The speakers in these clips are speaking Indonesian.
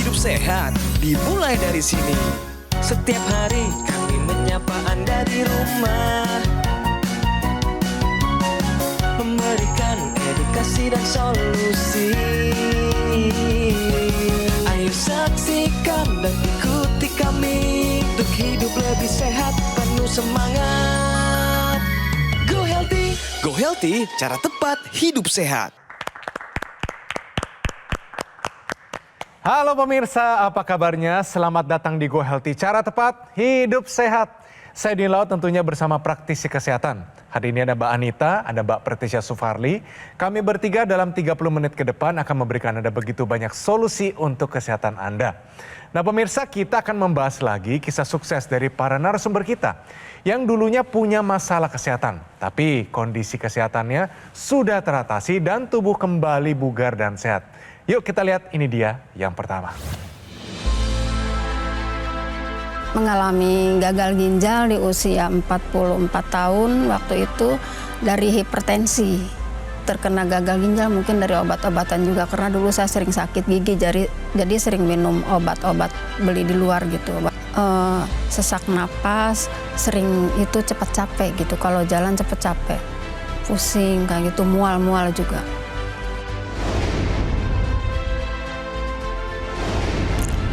hidup sehat dimulai dari sini. Setiap hari kami menyapa Anda di rumah, memberikan edukasi dan solusi. Ayo saksikan dan ikuti kami untuk hidup lebih sehat, penuh semangat. Go Healthy, cara tepat hidup sehat. Halo pemirsa, apa kabarnya? Selamat datang di Go Healthy, cara tepat hidup sehat. Saya Dini Laut tentunya bersama praktisi kesehatan. Hari ini ada Mbak Anita, ada Mbak Pretisha Sufarli. Kami bertiga dalam 30 menit ke depan akan memberikan Anda begitu banyak solusi untuk kesehatan Anda. Nah pemirsa, kita akan membahas lagi kisah sukses dari para narasumber kita yang dulunya punya masalah kesehatan, tapi kondisi kesehatannya sudah teratasi dan tubuh kembali bugar dan sehat. Yuk kita lihat, ini dia yang pertama. Mengalami gagal ginjal di usia 44 tahun, waktu itu dari hipertensi. Terkena gagal ginjal mungkin dari obat-obatan juga, karena dulu saya sering sakit gigi, jadi sering minum obat-obat beli di luar gitu. Sesak napas, sering itu cepat capek gitu, kalau jalan cepat capek, pusing kayak gitu, mual-mual juga.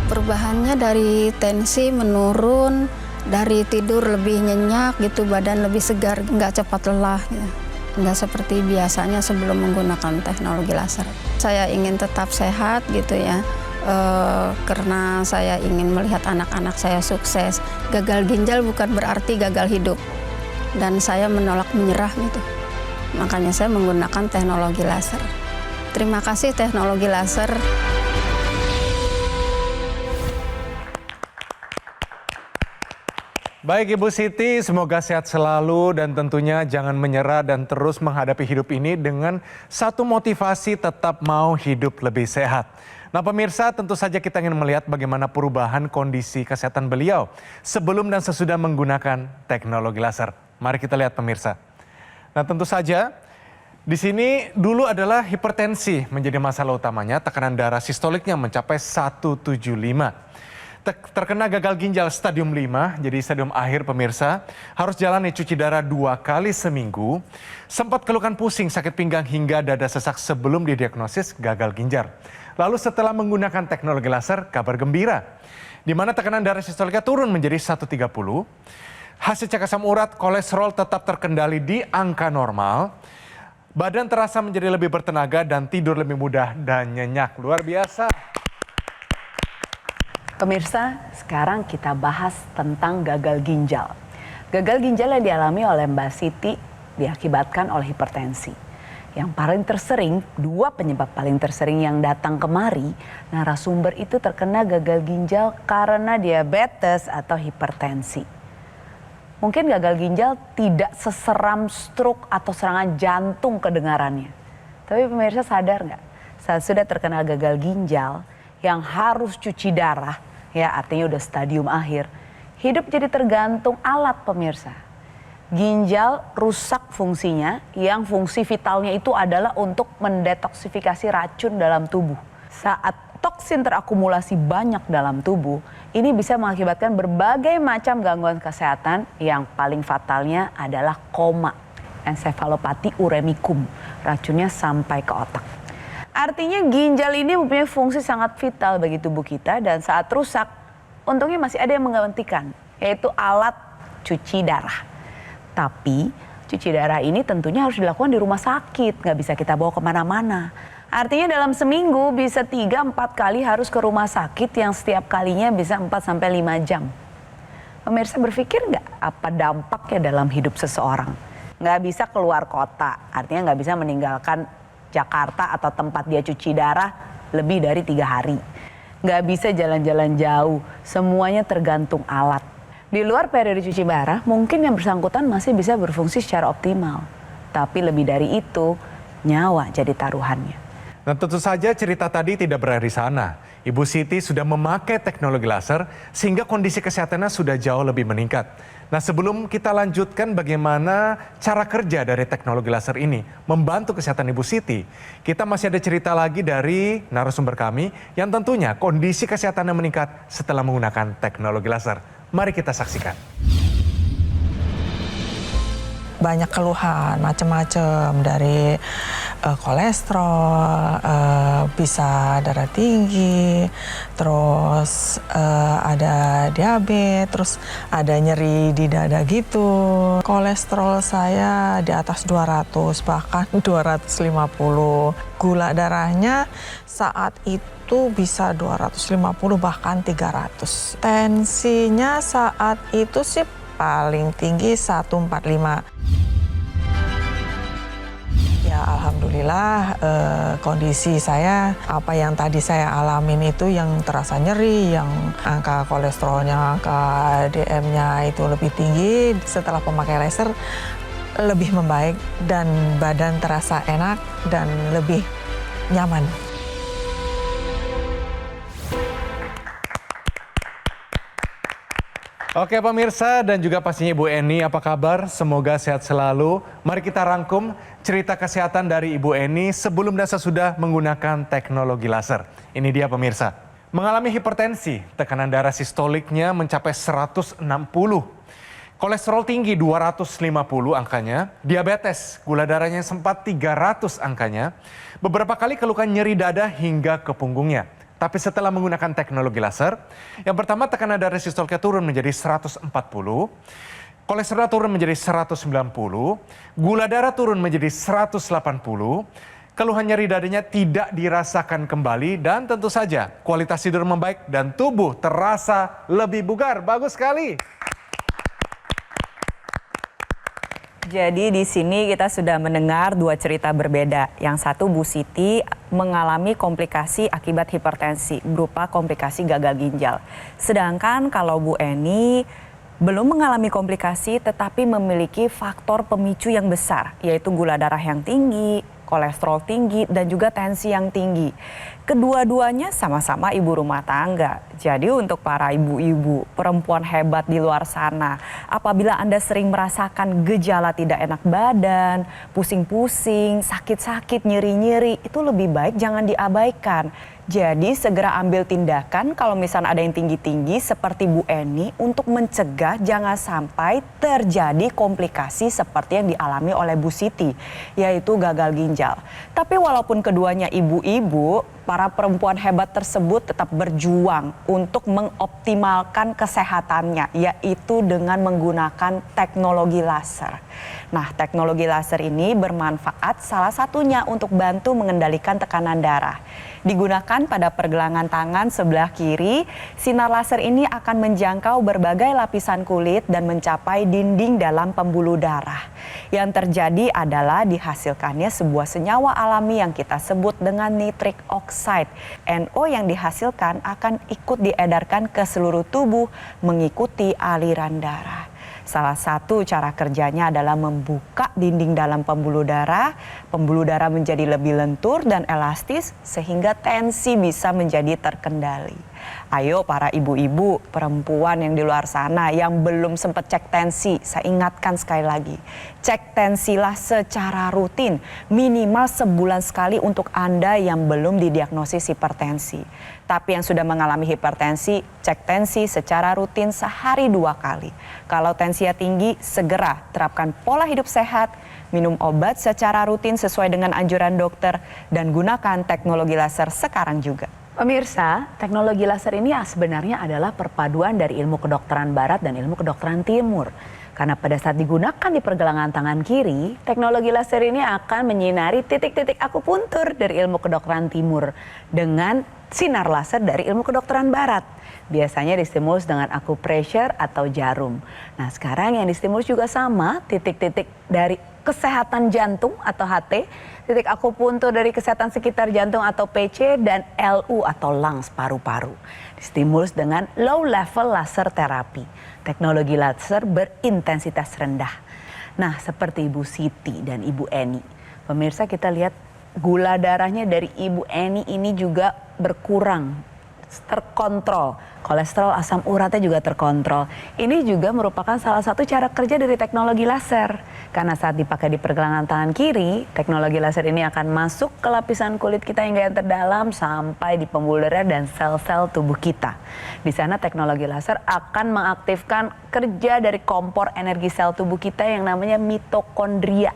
Perubahannya dari tensi menurun, dari tidur lebih nyenyak gitu, badan lebih segar, nggak cepat lelah gitu. Nggak seperti biasanya sebelum menggunakan teknologi laser. Saya ingin tetap sehat gitu ya, karena saya ingin melihat anak-anak saya sukses. Gagal ginjal bukan berarti gagal hidup, dan saya menolak menyerah gitu. Makanya saya menggunakan teknologi laser. Terima kasih teknologi laser. Baik Ibu Siti, semoga sehat selalu dan tentunya jangan menyerah dan terus menghadapi hidup ini dengan satu motivasi tetap mau hidup lebih sehat. Nah pemirsa, tentu saja kita ingin melihat bagaimana perubahan kondisi kesehatan beliau sebelum dan sesudah menggunakan teknologi laser. Mari kita lihat pemirsa. Nah tentu saja di sini dulu adalah hipertensi menjadi masalah utamanya, tekanan darah sistoliknya mencapai 175. Terkena gagal ginjal stadium 5, jadi stadium akhir pemirsa, harus jalani cuci darah 2 kali seminggu, sempat keluhan pusing, sakit pinggang hingga dada sesak sebelum didiagnosis gagal ginjal. Lalu setelah menggunakan teknologi laser, kabar gembira, di mana tekanan darah sistoliknya turun menjadi 130, hasil cek asam urat, kolesterol tetap terkendali di angka normal, badan terasa menjadi lebih bertenaga dan tidur lebih mudah dan nyenyak. Luar biasa. Pemirsa, sekarang kita bahas tentang gagal ginjal. Gagal ginjal yang dialami oleh Mbak Siti diakibatkan oleh hipertensi. Yang paling tersering, 2 penyebab paling tersering yang datang kemari, narasumber itu terkena gagal ginjal karena diabetes atau hipertensi. Mungkin gagal ginjal tidak seseram stroke atau serangan jantung kedengarannya. Tapi pemirsa sadar nggak, saat sudah terkena gagal ginjal, yang harus cuci darah, ya artinya udah stadium akhir, hidup jadi tergantung alat pemirsa. Ginjal rusak fungsinya, yang fungsi vitalnya itu adalah untuk mendetoksifikasi racun dalam tubuh. Saat toksin terakumulasi banyak dalam tubuh, ini bisa mengakibatkan berbagai macam gangguan kesehatan, yang paling fatalnya adalah koma, encephalopati uremicum, racunnya sampai ke otak. Artinya ginjal ini mempunyai fungsi sangat vital bagi tubuh kita, dan saat rusak, untungnya masih ada yang menggantikan, yaitu alat cuci darah. Tapi cuci darah ini tentunya harus dilakukan di rumah sakit, nggak bisa kita bawa kemana-mana. Artinya dalam seminggu bisa 3-4 kali harus ke rumah sakit, yang setiap kalinya bisa 4-5 jam. Pemirsa berpikir nggak apa dampaknya dalam hidup seseorang? Nggak bisa keluar kota, artinya nggak bisa meninggalkan Jakarta atau tempat dia cuci darah lebih dari 3 hari. Nggak bisa jalan-jalan jauh, semuanya tergantung alat. Di luar periode cuci darah, mungkin yang bersangkutan masih bisa berfungsi secara optimal. Tapi lebih dari itu, nyawa jadi taruhannya. Dan tentu saja cerita tadi tidak berakhir di sana. Ibu Siti sudah memakai teknologi laser sehingga kondisi kesehatannya sudah jauh lebih meningkat. Nah, sebelum kita lanjutkan bagaimana cara kerja dari teknologi laser ini membantu kesehatan Ibu Siti, kita masih ada cerita lagi dari narasumber kami yang tentunya kondisi kesehatannya meningkat setelah menggunakan teknologi laser. Mari kita saksikan. Banyak keluhan macam-macam dari kolesterol, bisa darah tinggi, terus ada diabetes, terus ada nyeri di dada gitu. Kolesterol saya di atas 200, bahkan 250. Gula darahnya saat itu bisa 250 bahkan 300. Tensinya saat itu sih paling tinggi 145. Ya alhamdulillah kondisi saya, apa yang tadi saya alamin itu yang terasa nyeri, yang angka kolesterolnya, angka DM-nya itu lebih tinggi, setelah pemakai laser lebih membaik dan badan terasa enak dan lebih nyaman. Oke pemirsa dan juga pastinya Ibu Eni, apa kabar? Semoga sehat selalu. Mari kita rangkum cerita kesehatan dari Ibu Eni sebelum dan sesudah menggunakan teknologi laser. Ini dia pemirsa. Mengalami hipertensi, tekanan darah sistoliknya mencapai 160. Kolesterol tinggi 250 angkanya, diabetes, gula darahnya sempat 300 angkanya, beberapa kali keluhan nyeri dada hingga ke punggungnya. Tapi setelah menggunakan teknologi laser, yang pertama tekanan darah sistoliknya turun menjadi 140, kolesterol turun menjadi 190, gula darah turun menjadi 180, keluhan nyeri dadanya tidak dirasakan kembali, dan tentu saja kualitas tidur membaik dan tubuh terasa lebih bugar. Bagus sekali. Jadi di sini kita sudah mendengar dua cerita berbeda. Yang satu Bu Siti mengalami komplikasi akibat hipertensi berupa komplikasi gagal ginjal. Sedangkan kalau Bu Eni belum mengalami komplikasi tetapi memiliki faktor pemicu yang besar, yaitu gula darah yang tinggi, kolesterol tinggi, dan juga tensi yang tinggi. Kedua-duanya sama-sama ibu rumah tangga. Jadi untuk para ibu-ibu, perempuan hebat di luar sana, apabila Anda sering merasakan gejala tidak enak badan, pusing-pusing, sakit-sakit, nyeri-nyeri, itu lebih baik jangan diabaikan. Jadi segera ambil tindakan kalau misalnya ada yang tinggi-tinggi seperti Bu Eni untuk mencegah jangan sampai terjadi komplikasi seperti yang dialami oleh Bu Siti, yaitu gagal ginjal. Tapi walaupun keduanya ibu-ibu, para perempuan hebat tersebut tetap berjuang untuk mengoptimalkan kesehatannya, yaitu dengan menggunakan teknologi laser. Nah, teknologi laser ini bermanfaat salah satunya untuk bantu mengendalikan tekanan darah. Digunakan pada pergelangan tangan sebelah kiri, sinar laser ini akan menjangkau berbagai lapisan kulit dan mencapai dinding dalam pembuluh darah. Yang terjadi adalah dihasilkannya sebuah senyawa alami yang kita sebut dengan nitric oxide. NO yang dihasilkan akan ikut diedarkan ke seluruh tubuh mengikuti aliran darah. Salah satu cara kerjanya adalah membuka dinding dalam pembuluh darah menjadi lebih lentur dan elastis sehingga tensi bisa menjadi terkendali. Ayo para ibu-ibu, perempuan yang di luar sana yang belum sempat cek tensi, saya ingatkan sekali lagi, cek tensilah secara rutin, minimal sebulan sekali untuk Anda yang belum didiagnosis hipertensi. Tapi yang sudah mengalami hipertensi, cek tensi secara rutin sehari 2 kali. Kalau tensinya tinggi, segera terapkan pola hidup sehat, minum obat secara rutin sesuai dengan anjuran dokter, dan gunakan teknologi laser sekarang juga. Pemirsa, teknologi laser ini sebenarnya adalah perpaduan dari ilmu kedokteran barat dan ilmu kedokteran timur. Karena pada saat digunakan di pergelangan tangan kiri, teknologi laser ini akan menyinari titik-titik akupuntur dari ilmu kedokteran timur dengan sinar laser dari ilmu kedokteran barat. Biasanya distimulus dengan acupressure atau jarum. Nah sekarang yang distimulus juga sama, titik-titik dari kesehatan jantung atau HT, titik akupuntur dari kesehatan sekitar jantung atau PC, dan LU atau lungs paru-paru. Distimulus dengan low level laser terapi. Teknologi laser berintensitas rendah. Nah seperti Ibu Siti dan Ibu Eni. Pemirsa kita lihat gula darahnya dari Ibu Eni ini juga berkurang terkontrol. Kolesterol, asam uratnya juga terkontrol. Ini juga merupakan salah satu cara kerja dari teknologi laser. Karena saat dipakai di pergelangan tangan kiri, teknologi laser ini akan masuk ke lapisan kulit kita hingga yang terdalam sampai di pembuluh darah dan sel-sel tubuh kita. Di sana teknologi laser akan mengaktifkan kerja dari kompor energi sel tubuh kita yang namanya mitokondria.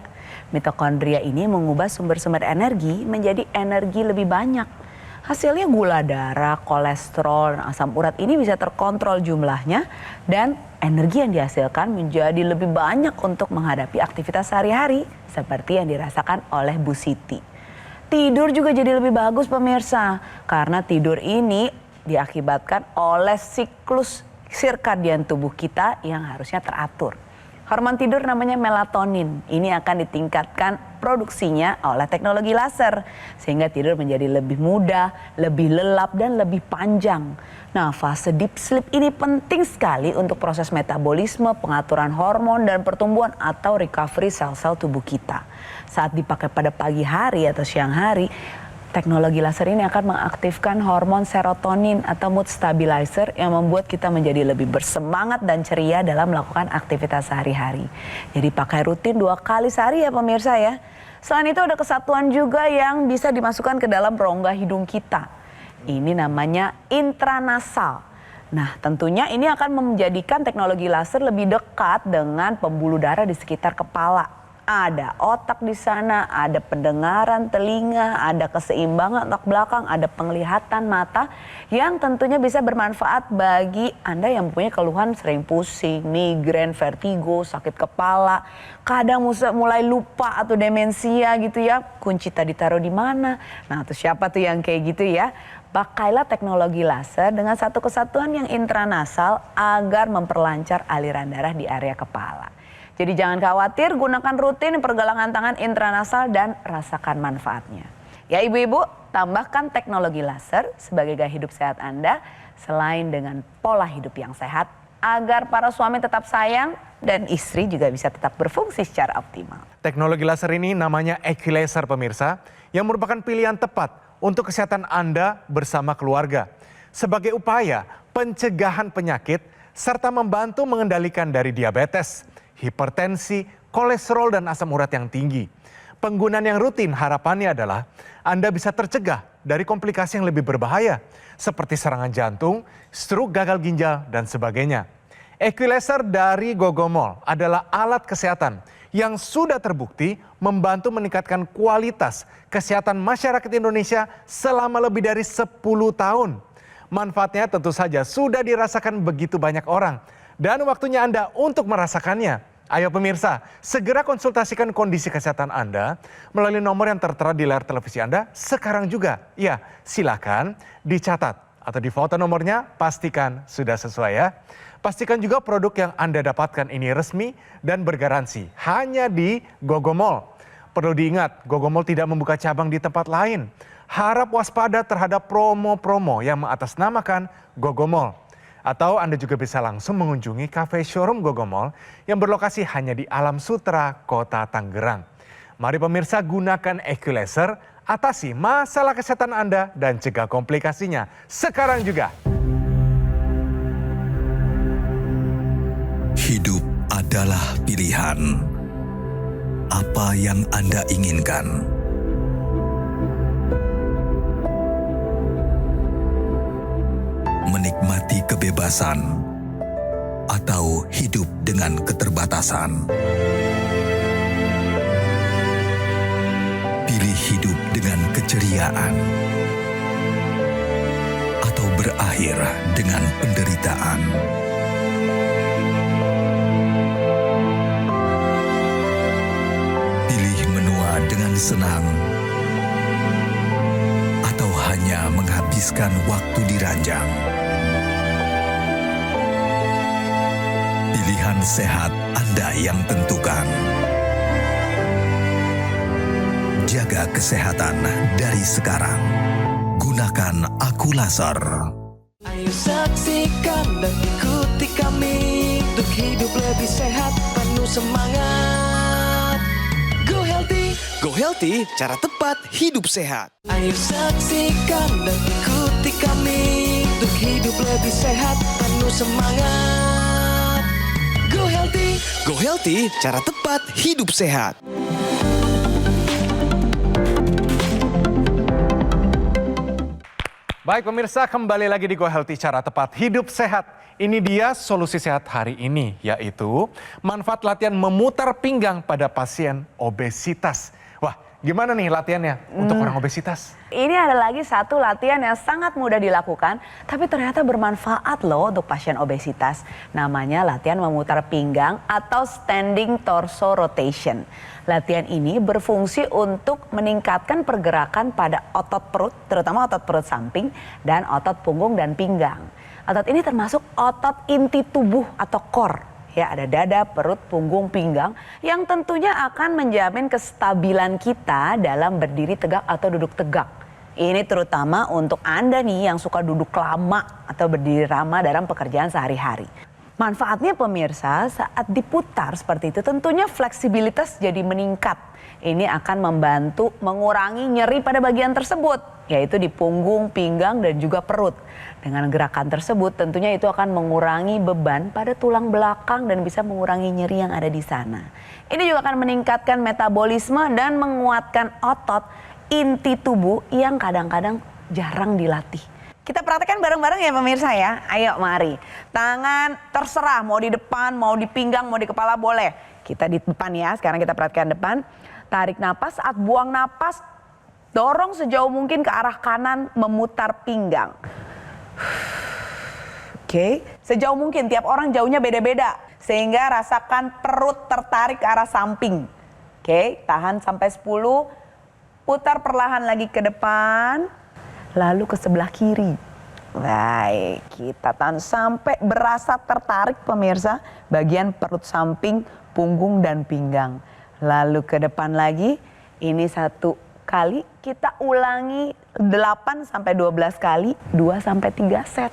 Mitokondria ini mengubah sumber-sumber energi menjadi energi lebih banyak. Hasilnya gula darah, kolesterol, dan asam urat ini bisa terkontrol jumlahnya dan energi yang dihasilkan menjadi lebih banyak untuk menghadapi aktivitas sehari-hari seperti yang dirasakan oleh Bu Siti. Tidur juga jadi lebih bagus pemirsa karena tidur ini diakibatkan oleh siklus sirkadian tubuh kita yang harusnya teratur. Hormon tidur namanya melatonin. Ini akan ditingkatkan produksinya oleh teknologi laser. Sehingga tidur menjadi lebih mudah, lebih lelap, dan lebih panjang. Nah, fase deep sleep ini penting sekali untuk proses metabolisme, pengaturan hormon, dan pertumbuhan atau recovery sel-sel tubuh kita. Saat dipakai pada pagi hari atau siang hari, teknologi laser ini akan mengaktifkan hormon serotonin atau mood stabilizer yang membuat kita menjadi lebih bersemangat dan ceria dalam melakukan aktivitas sehari-hari. Jadi pakai rutin 2 kali sehari ya pemirsa ya. Selain itu ada kesatuan juga yang bisa dimasukkan ke dalam rongga hidung kita. Ini namanya intranasal. Nah tentunya ini akan menjadikan teknologi laser lebih dekat dengan pembuluh darah di sekitar kepala. Ada otak di sana, ada pendengaran telinga, ada keseimbangan otak belakang, ada penglihatan mata yang tentunya bisa bermanfaat bagi Anda yang mempunyai keluhan sering pusing, migrain, vertigo, sakit kepala, kadang mulai lupa atau demensia gitu ya. Kunci tadi taruh di mana? Nah, tuh siapa tuh yang kayak gitu ya? Pakailah teknologi laser dengan satu kesatuan yang intranasal agar memperlancar aliran darah di area kepala. Jadi jangan khawatir, gunakan rutin pergelangan tangan intranasal dan rasakan manfaatnya. Ya ibu-ibu, tambahkan teknologi laser sebagai gaya hidup sehat Anda selain dengan pola hidup yang sehat agar para suami tetap sayang dan istri juga bisa tetap berfungsi secara optimal. Teknologi laser ini namanya Equilaser pemirsa, yang merupakan pilihan tepat untuk kesehatan Anda bersama keluarga. Sebagai upaya pencegahan penyakit serta membantu mengendalikan dari diabetes, hipertensi, kolesterol, dan asam urat yang tinggi. Penggunaan yang rutin harapannya adalah Anda bisa tercegah dari komplikasi yang lebih berbahaya seperti serangan jantung, stroke, gagal ginjal, dan sebagainya. Equilaser dari Gogomol adalah alat kesehatan yang sudah terbukti membantu meningkatkan kualitas kesehatan masyarakat Indonesia selama lebih dari 10 tahun. Manfaatnya tentu saja sudah dirasakan begitu banyak orang. Dan waktunya Anda untuk merasakannya. Ayo pemirsa, segera konsultasikan kondisi kesehatan Anda melalui nomor yang tertera di layar televisi Anda sekarang juga. Ya, silakan dicatat atau difoto nomornya, pastikan sudah sesuai ya. Pastikan juga produk yang Anda dapatkan ini resmi dan bergaransi hanya di Gogomol. Perlu diingat, Gogomol tidak membuka cabang di tempat lain. Harap waspada terhadap promo-promo yang mengatasnamakan Gogomol. Atau Anda juga bisa langsung mengunjungi kafe showroom Gogomol yang berlokasi hanya di Alam Sutra, Kota Tangerang. Mari pemirsa gunakan Equilaser, atasi masalah kesehatan Anda dan cegah komplikasinya sekarang juga. Hidup adalah pilihan. Apa yang Anda inginkan? Menikmati kebebasan atau hidup dengan keterbatasan. Pilih hidup dengan keceriaan atau berakhir dengan penderitaan. Pilih menua dengan senang atau hanya menghabiskan waktu di ranjang. Pilihan sehat Anda yang tentukan. Jaga kesehatan dari sekarang. Gunakan Aqulaser. Ayo saksikan dan ikuti kami untuk hidup lebih sehat, penuh semangat. Go Healthy, cara tepat hidup sehat. Ayo saksikan dan ikuti kami sehat, penuh semangat. Go Healthy, cara tepat hidup sehat. Baik pemirsa, kembali lagi di Go Healthy, cara tepat hidup sehat. Ini dia solusi sehat hari ini, yaitu manfaat latihan memutar pinggang pada pasien obesitas. Wah, gimana nih latihannya untuk orang obesitas? Ini ada lagi satu latihan yang sangat mudah dilakukan, tapi ternyata bermanfaat loh untuk pasien obesitas. Namanya latihan memutar pinggang atau standing torso rotation. Latihan ini berfungsi untuk meningkatkan pergerakan pada otot perut, terutama otot perut samping dan otot punggung dan pinggang. Otot ini termasuk otot inti tubuh atau core. Ya, ada dada, perut, punggung, pinggang yang tentunya akan menjamin kestabilan kita dalam berdiri tegak atau duduk tegak. Ini terutama untuk Anda nih yang suka duduk lama atau berdiri lama dalam pekerjaan sehari-hari. Manfaatnya pemirsa, saat diputar seperti itu tentunya fleksibilitas jadi meningkat. Ini akan membantu mengurangi nyeri pada bagian tersebut, yaitu di punggung, pinggang, dan juga perut. Dengan gerakan tersebut tentunya itu akan mengurangi beban pada tulang belakang dan bisa mengurangi nyeri yang ada di sana. Ini juga akan meningkatkan metabolisme dan menguatkan otot inti tubuh yang kadang-kadang jarang dilatih. Kita praktekkan bareng-bareng ya pemirsa ya. Ayo mari. Tangan terserah mau di depan, mau di pinggang, mau di kepala boleh. Kita di depan ya. Sekarang kita praktekkan depan. Tarik napas, saat buang napas dorong sejauh mungkin ke arah kanan, memutar pinggang. Oke, sejauh mungkin, tiap orang jauhnya beda-beda. Sehingga rasakan perut tertarik ke arah samping. Oke, tahan sampai 10. Putar perlahan lagi ke depan. Lalu ke sebelah kiri. Baik, kita tahan sampai berasa tertarik pemirsa bagian perut samping, punggung dan pinggang. Lalu ke depan lagi, ini 1 kali, kita ulangi 8 sampai 12 kali, 2 sampai 3 set.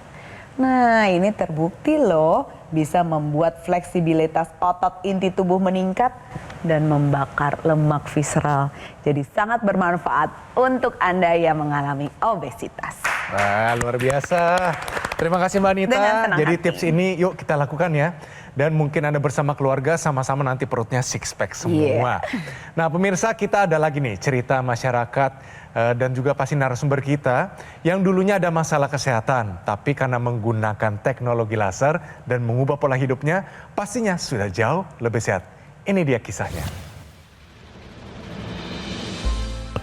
Nah, ini terbukti loh bisa membuat fleksibilitas otot inti tubuh meningkat dan membakar lemak visceral. Jadi sangat bermanfaat untuk Anda yang mengalami obesitas. Wah, luar biasa. Terima kasih Mbak Anita. Dengan senang Jadi hati. tips ini yuk kita lakukan ya. Dan mungkin Anda bersama keluarga sama-sama nanti perutnya six pack semua. Nah pemirsa, kita ada lagi nih cerita masyarakat dan juga pasti narasumber kita yang dulunya ada masalah kesehatan. Tapi karena menggunakan teknologi laser dan mengubah pola hidupnya, pastinya sudah jauh lebih sehat. Ini dia kisahnya.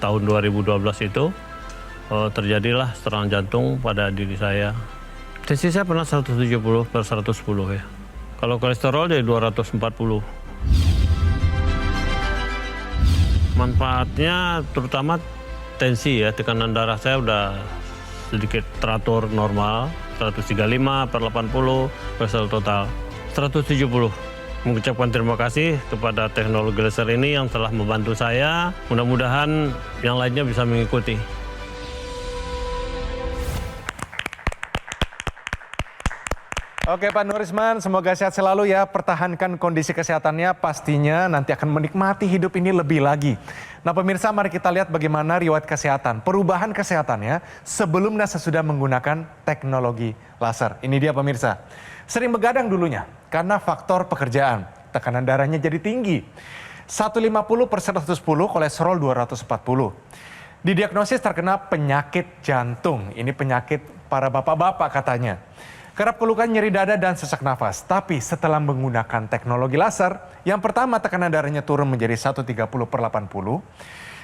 Tahun 2012 itu terjadilah serangan jantung pada diri saya. Tensi saya pernah 170/110 ya. Kalau kolesterol jadi 240. Manfaatnya terutama tensi ya, tekanan darah saya udah sedikit teratur normal, 135/80, kolesterol total 170. Mengucapkan terima kasih kepada teknologi laser ini yang telah membantu saya. Mudah-mudahan yang lainnya bisa mengikuti. Oke Pak Nurisman, semoga sehat selalu ya. Pertahankan kondisi kesehatannya, pastinya nanti akan menikmati hidup ini lebih lagi. Nah pemirsa, mari kita lihat bagaimana riwayat kesehatan, perubahan kesehatannya sebelum dan sesudah menggunakan teknologi laser. Ini dia pemirsa, sering begadang dulunya karena faktor pekerjaan, tekanan darahnya jadi tinggi. 150/110, kolesterol 240. Didiagnosis terkena penyakit jantung, ini penyakit para bapak-bapak katanya. Kerap keluhkan nyeri dada dan sesak nafas. Tapi setelah menggunakan teknologi laser, yang pertama tekanan darahnya turun menjadi 130/80.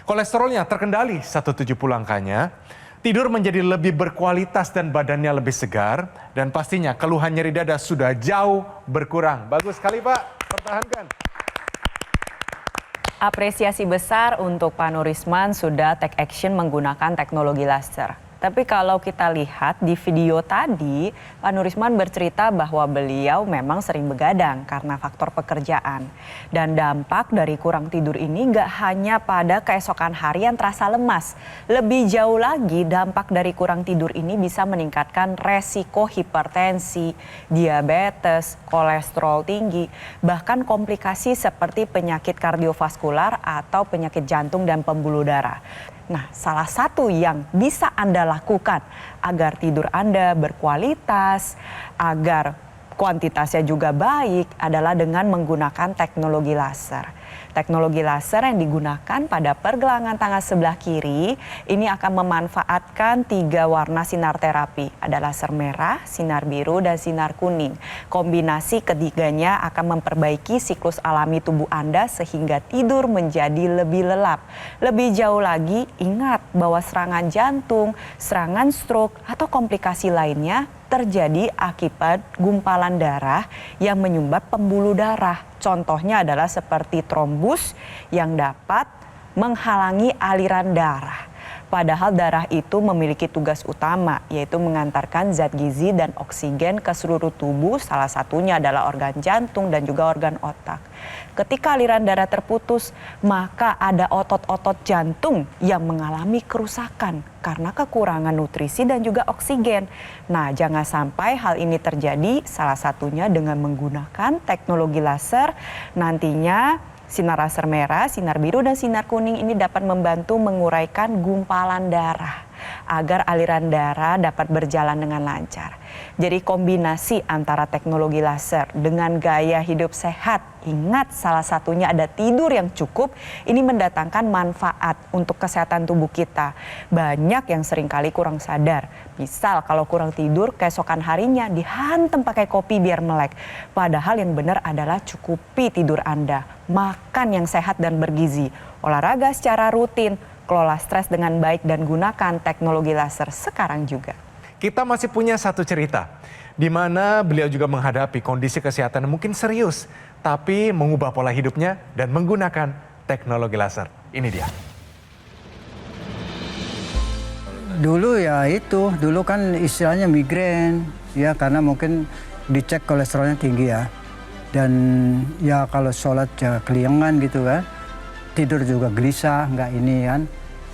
Kolesterolnya terkendali 170 angkanya. Tidur menjadi lebih berkualitas dan badannya lebih segar. Dan pastinya keluhan nyeri dada sudah jauh berkurang. Bagus sekali Pak, pertahankan. Apresiasi besar untuk Pak Nurisman sudah take action menggunakan teknologi laser. Tapi kalau kita lihat di video tadi, Pak Nurisman bercerita bahwa beliau memang sering begadang karena faktor pekerjaan. Dan dampak dari kurang tidur ini nggak hanya pada keesokan hari yang terasa lemas. Lebih jauh lagi, dampak dari kurang tidur ini bisa meningkatkan resiko hipertensi, diabetes, kolesterol tinggi, bahkan komplikasi seperti penyakit kardiovaskular atau penyakit jantung dan pembuluh darah. Nah, salah satu yang bisa Anda lakukan agar tidur Anda berkualitas, agar kuantitasnya juga baik adalah dengan menggunakan teknologi laser. Teknologi laser yang digunakan pada pergelangan tangan sebelah kiri ini akan memanfaatkan 3 warna sinar terapi. Ada laser merah, sinar biru, dan sinar kuning. Kombinasi ketiganya akan memperbaiki siklus alami tubuh Anda sehingga tidur menjadi lebih lelap. Lebih jauh lagi, ingat bahwa serangan jantung, serangan stroke, atau komplikasi lainnya terjadi akibat gumpalan darah yang menyumbat pembuluh darah. Contohnya adalah seperti trombus yang dapat menghalangi aliran darah. Padahal darah itu memiliki tugas utama, yaitu mengantarkan zat gizi dan oksigen ke seluruh tubuh, salah satunya adalah organ jantung dan juga organ otak. Ketika aliran darah terputus, maka ada otot-otot jantung yang mengalami kerusakan karena kekurangan nutrisi dan juga oksigen. Nah, jangan sampai hal ini terjadi, salah satunya dengan menggunakan teknologi laser. Nantinya sinar laser merah, sinar biru, dan sinar kuning ini dapat membantu menguraikan gumpalan darah agar aliran darah dapat berjalan dengan lancar. Jadi kombinasi antara teknologi laser dengan gaya hidup sehat, ingat salah satunya ada tidur yang cukup, ini mendatangkan manfaat untuk kesehatan tubuh kita. Banyak yang seringkali kurang sadar. Misal kalau kurang tidur, keesokan harinya dihantam pakai kopi biar melek. Padahal yang benar adalah cukupi tidur Anda. Makan yang sehat dan bergizi, olahraga secara rutin, kelola stres dengan baik, dan gunakan teknologi laser sekarang juga. Kita masih punya satu cerita, di mana beliau juga menghadapi kondisi kesehatan yang mungkin serius, tapi mengubah pola hidupnya dan menggunakan teknologi laser. Ini dia. Dulu ya itu, dulu kan istilahnya migrain, ya karena mungkin dicek kolesterolnya tinggi ya. Dan ya kalau sholat ya keliengan gitu kan, tidur juga gelisah, nggak ini kan,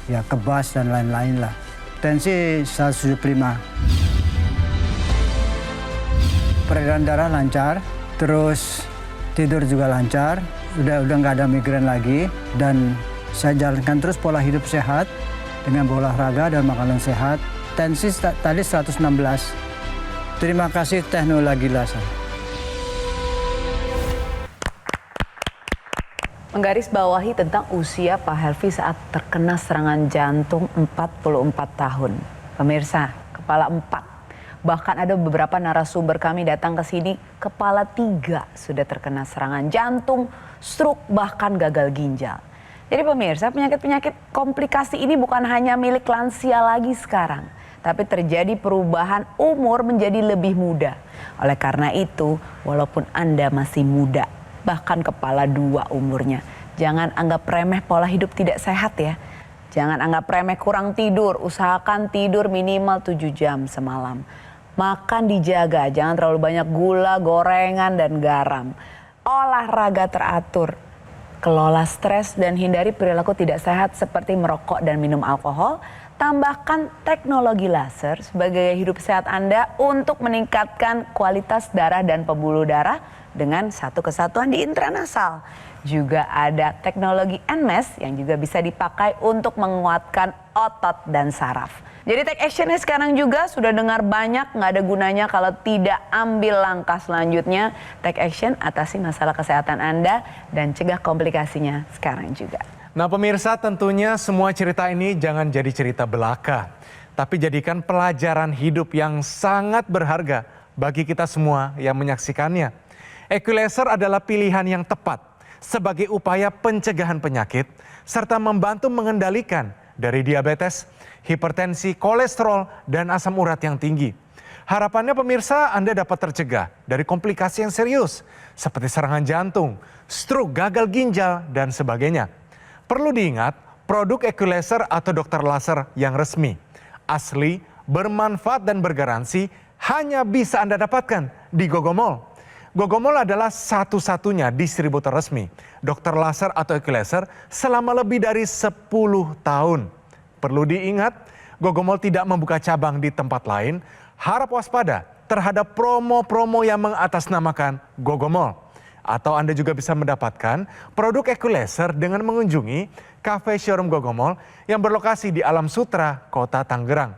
ya kebas dan lain-lain lah. Tensi 175. Peredaran darah lancar, terus tidur juga lancar, udah nggak ada migrain lagi, dan saya jalankan terus pola hidup sehat dengan berolahraga dan makanan sehat. Tensi tadi 116. Terima kasih teknologi laser. Menggarisbawahi tentang usia Pak Helvi saat terkena serangan jantung 44 tahun. Pemirsa, kepala 4. Bahkan ada beberapa narasumber kami datang ke sini, kepala 3 sudah terkena serangan jantung, stroke, bahkan gagal ginjal. Jadi pemirsa, penyakit-penyakit komplikasi ini bukan hanya milik lansia lagi sekarang, tapi terjadi perubahan umur menjadi lebih muda. Oleh karena itu, walaupun Anda masih muda, bahkan kepala 2 umurnya, jangan anggap remeh pola hidup tidak sehat ya. Jangan anggap remeh kurang tidur, usahakan tidur minimal 7 jam semalam. Makan dijaga, jangan terlalu banyak gula, gorengan, dan garam. Olahraga teratur, kelola stres, dan hindari perilaku tidak sehat seperti merokok dan minum alkohol. Tambahkan teknologi laser sebagai hidup sehat Anda untuk meningkatkan kualitas darah dan pembuluh darah dengan satu kesatuan di intranasal. Juga ada teknologi NMES yang juga bisa dipakai untuk menguatkan otot dan saraf. Jadi take actionnya sekarang juga sudah dengar banyak, nggak ada gunanya kalau tidak ambil langkah selanjutnya. Take action, atasi masalah kesehatan Anda dan cegah komplikasinya sekarang juga. Nah pemirsa, tentunya semua cerita ini jangan jadi cerita belaka, tapi jadikan pelajaran hidup yang sangat berharga bagi kita semua yang menyaksikannya. Equalaser adalah pilihan yang tepat sebagai upaya pencegahan penyakit serta membantu mengendalikan dari diabetes, hipertensi, kolesterol, dan asam urat yang tinggi. Harapannya pemirsa, Anda dapat tercegah dari komplikasi yang serius seperti serangan jantung, stroke, gagal ginjal, dan sebagainya. Perlu diingat, produk Equalaser atau dokter laser yang resmi, asli, bermanfaat, dan bergaransi hanya bisa Anda dapatkan di Gogomall. Gogomall adalah satu-satunya distributor resmi dokter laser atau Equalaser selama lebih dari 10 tahun. Perlu diingat, Gogomall tidak membuka cabang di tempat lain. Harap waspada terhadap promo-promo yang mengatasnamakan Gogomall. Atau Anda juga bisa mendapatkan produk Equalaser dengan mengunjungi Cafe Showroom Gogomall yang berlokasi di Alam Sutra, Kota Tangerang.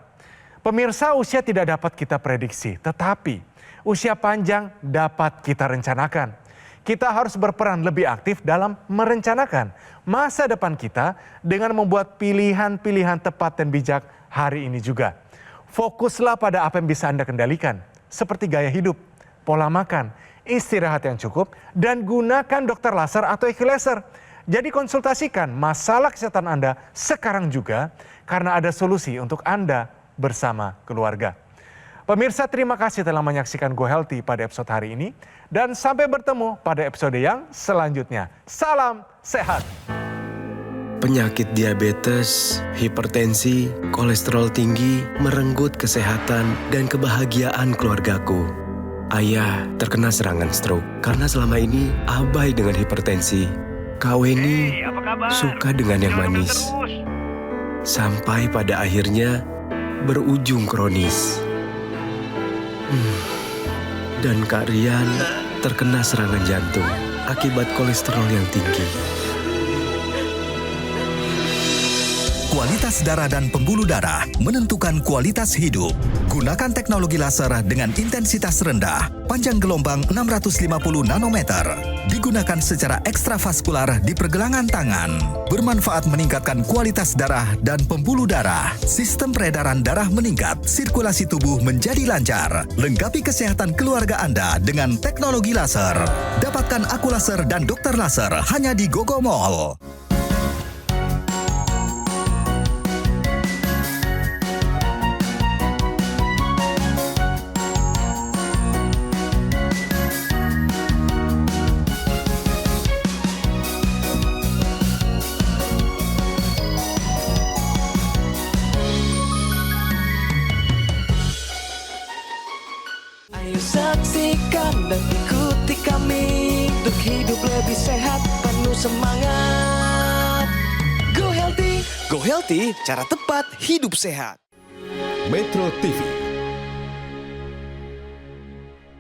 Pemirsa, usia tidak dapat kita prediksi, tetapi usia panjang dapat kita rencanakan. Kita harus berperan lebih aktif dalam merencanakan masa depan kita dengan membuat pilihan-pilihan tepat dan bijak hari ini juga. Fokuslah pada apa yang bisa Anda kendalikan, seperti gaya hidup, pola makan, istirahat yang cukup, dan gunakan dokter laser atau Equalaser. Jadi konsultasikan masalah kesehatan Anda sekarang juga, karena ada solusi untuk Anda bersama keluarga. Pemirsa, terima kasih telah menyaksikan Go Healthy pada episode hari ini. Dan sampai bertemu pada episode yang selanjutnya. Salam sehat! Penyakit diabetes, hipertensi, kolesterol tinggi merenggut kesehatan dan kebahagiaan keluargaku. Ayah terkena serangan stroke karena selama ini abai dengan hipertensi. Kak Weni suka dengan yang manis. Sampai pada akhirnya berujung kronis. Dan Kak Rian terkena serangan jantung akibat kolesterol yang tinggi. Kualitas darah dan pembuluh darah menentukan kualitas hidup. Gunakan teknologi laser dengan intensitas rendah, panjang gelombang 650 nanometer. Digunakan secara ekstravaskular di pergelangan tangan. Bermanfaat meningkatkan kualitas darah dan pembuluh darah. Sistem peredaran darah meningkat, sirkulasi tubuh menjadi lancar. Lengkapi kesehatan keluarga Anda dengan teknologi laser. Dapatkan Aqualaser dan dokter laser hanya di Gogomall. Ayo saksikan dan ikuti kami untuk hidup lebih sehat, penuh semangat. Go Healthy, cara tepat hidup sehat. Metro TV